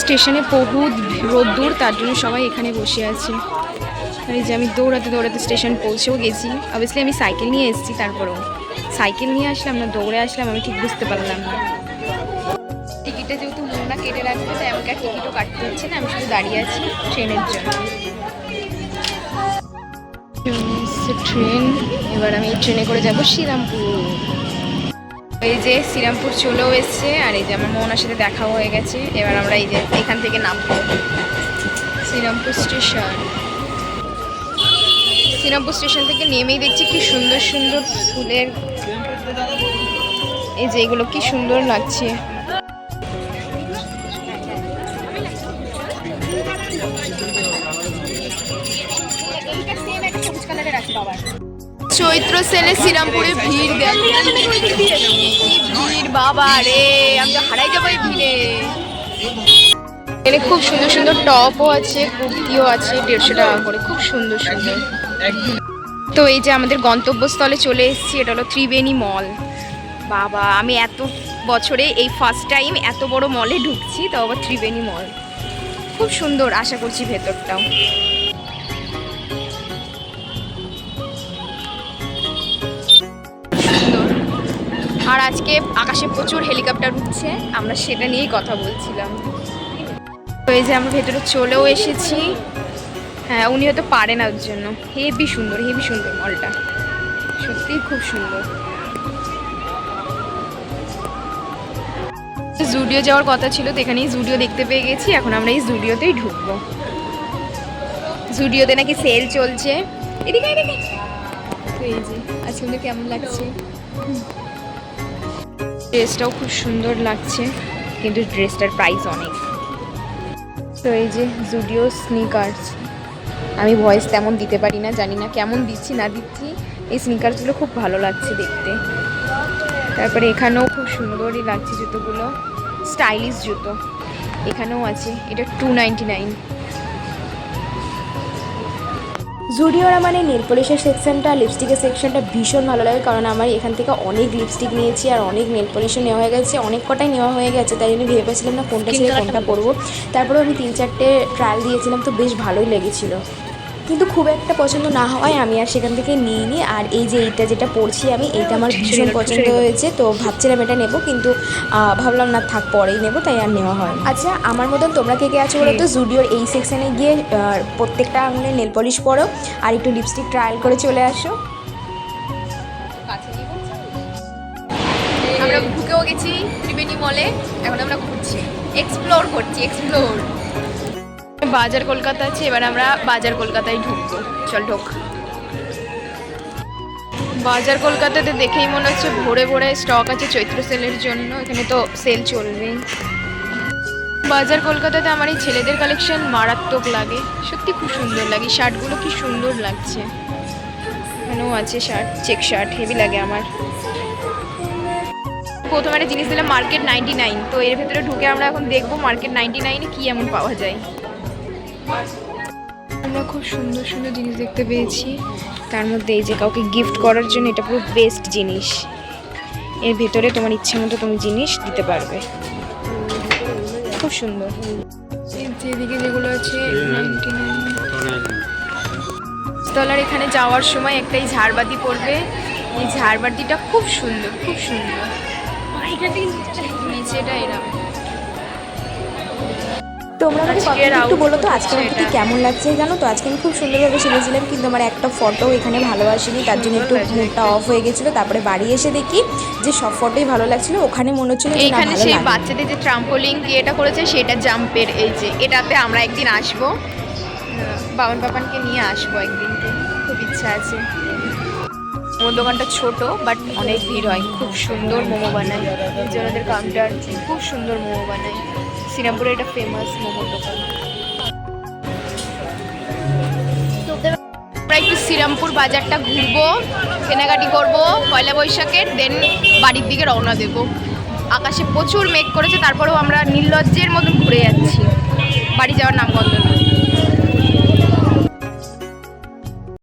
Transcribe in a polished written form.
স্টেশনে বহুত রোদ্দুর, তার জন্য সবাই এখানে বসে আছে। আর এই যে আমি দৌড়াতে দৌড়াতে স্টেশন পৌঁছেও গেছি। অবভিয়াসলি আমি সাইকেল নিয়ে এসেছি, তারপরেও সাইকেল নিয়ে আসলাম না দৌড়ে আসলাম আমি ঠিক বুঝতে পারলাম না। টিকিটটা যেহেতু মোনা কেটে রাখবে, তাই আমাকে আর টিকিটও কাটতে হচ্ছে না, আমি শুধু দাঁড়িয়ে আছি ট্রেনের জন্য। ট্রেন, এবার আমি ট্রেনে করে যাব শ্রীরামপুর। এই যে শ্রীরামপুর চলেও এসছে, আর এই যে আমার মোহনার সাথে দেখাও হয়ে গেছে। এবার আমরা এই যে এখান থেকে নামবো শ্রীরামপুর স্টেশন। শ্রীরামপুর স্টেশন থেকে নেমেই দেখছি কি সুন্দর সুন্দর ফুলের, এই যে এগুলো কি সুন্দর লাগছে। চৈত্র সেলে শ্রীরামপুরে ভিড়, দেখ ভিড় বাবা রে, আমি তো হারাই যাবো এই ভিড়ে। এখানে খুব সুন্দর সুন্দর টপও আছে, কুর্তিও আছে 150 টাকা করে, খুব সুন্দর সুন্দর। তো এই যে আমাদের গন্তব্যস্থলে চলে এসেছি, এটা হলো ত্রিবেণী মল। বাবা, আমি এত বছরে এই ফার্স্ট টাইম এত বড় মলে ঢুকছি, তাও আবার ত্রিবেণী মল। খুব সুন্দর, আশা করছি ভেতরটাও সুন্দর। আর আজকে আকাশে প্রচুর হেলিকপ্টার উঠছে, আমরা সেটা নিয়েই কথা বলছিলাম। তো এই যে আমরা ভেতরে চলেও এসেছি। হ্যাঁ, উনি হয়তো পারে না, ওর জন্য হেভি সুন্দর মলটা, সত্যিই খুব সুন্দর। জুডিও যাওয়ার কথা ছিল, তো এখানেই জুডিও দেখতে পেয়ে গেছি। এখন আমরা এই জুডিওতেই ঢুকবো। জুডিওতে নাকি সেল চলছে। এদিকে এদিকে। তো এই যে আজকে কেমন লাগছে, ড্রেসটাও খুব সুন্দর লাগছে, কিন্তু ড্রেসটার প্রাইস অনেক। তো এই যে জুডিও স্নিকার্স, আমি ভয়েস তেমন দিতে পারি না, জানি না কেমন দিচ্ছি না দিচ্ছি। এই স্নিকার্সগুলো খুব ভালো লাগছে দেখতে। তারপরে এখানেও খুব সুন্দরই লাগছে জুতোগুলো, স্টাইলিশ জুতো এখানেও আছে। এটা 299। জুডিওর মানে নেল পলিশের সেকশনটা, লিপস্টিকের সেকশনটা ভীষণ ভালো লাগে, কারণ আমার এখান থেকে অনেক লিপস্টিক নিয়েছি আর অনেক নেল পলিশও নেওয়া হয়ে গেছে, অনেক কটাই নেওয়া হয়ে গেছে, তাই জন্য ভেবে পেয়েছিলাম না কোনটা ছেড়ে কোনটা পরবো। তারপরেও আমি 3-4টে ট্রায়াল দিয়েছিলাম, তো বেশ ভালোই লেগেছিলো, কিন্তু খুব একটা পছন্দ না হওয়ায় আমি আর সেখান থেকে নিইনি। আর এই যে এইটা যেটা পরছি আমি, এইটা আমার ভীষণ পছন্দ হয়েছে, তো ভাবছিলাম এটা নেবো, কিন্তু ভাবলাম না থাক পরেই নেবো, তাই আর নেওয়া হয়। আচ্ছা, আমার মতন তোমরা কে কে আছো বলো তো, জুডিওর এই সেকশানে গিয়ে প্রত্যেকটা আঙুলে নেল পলিশ পরো আর একটু লিপস্টিক ট্রায়াল করে চলে আসো। আমরা ঢুকেও গেছি ত্রিবেণী মলে, এখন আমরা ঘুরছি, এক্সপ্লোর করছি। বাজার কলকাতা আছে, এবার আমরা বাজার কলকাতায় ঢুকবো। চল ঢোক। বাজার কলকাতাতে দেখেই মনে হচ্ছে ভোরে ভোরে স্টক আছে চৈত্র সেলের জন্য, এখানে তো সেল চলবেই। বাজার কলকাতাতে আমার এই ছেলেদের কালেকশন মারাত্মক লাগে, সত্যি খুব সুন্দর লাগে, শার্টগুলো কি সুন্দর লাগছে। এখানেও আছে শার্ট, চেক শার্ট, হেভি লাগে আমার। প্রথমে একটা জিনিস দিলাম মার্কেট 99, তো এর ভেতরে ঢুকে আমরা এখন দেখবো মার্কেট 99-এ কি এমন পাওয়া যায়। আমরা খুব সুন্দর সুন্দর জিনিস দেখতে পেয়েছি, তার মধ্যে এই যে কাউকে গিফট করার জন্য এটা পুরো বেস্ট জিনিস। এর ভেতরে তোমার ইচ্ছে মতো তুমি জিনিস দিতে পারবে, খুব সুন্দর। এদিকে যেগুলো আছে 99 তলার। এখানে যাওয়ার সময় একটাই ঝাড়বাতি পড়বে, এই ঝাড়বাতিটা খুব সুন্দর নিচেটা এরকম। তোমরা আমাকে একটু বলো তো আজকে আমাকে কেমন লাগছে। জানো তো আজকে আমি খুব সুন্দরভাবে সেজেছিলাম, কিন্তু আমার একটা ফটো এখানে ভালো আসেনি, তার জন্য একটু মুডটা অফ হয়ে গেছিলো। তারপরে বাড়ি এসে দেখি যে সব ফটোই ভালো লাগছিল, ওখানে মনে হচ্ছিল এখানে সেই বাচ্চাদের যে ট্রাম্পোলিং এটা করেছে সেটা জাম্পের, এই যে এটাতে আমরা একদিন আসবো, বাবান পাপানকে নিয়ে আসবো একদিনকে, খুব ইচ্ছা আছে। মোমোর দোকানটা ছোট বাট অনেক ভিড় হয়, খুব সুন্দর মোমো বানায়, নিজেদের কাউন্টার, খুব সুন্দর মোমো বানায়। শ্রীরামপুরে এটা ফেমাস মোমোর দোকান। আমরা একটু শ্রীরামপুর বাজারটা ঘুরবো, কেনাকাটি করবো পয়লা বৈশাখের, দেন বাড়ির দিকে রওনা দেবো। আকাশে প্রচুর মেঘ করেছে, তারপরেও আমরা নির্লজ্জের মতন ঘুরে যাচ্ছি, বাড়ি যাওয়ার নামগন্ধ নেই।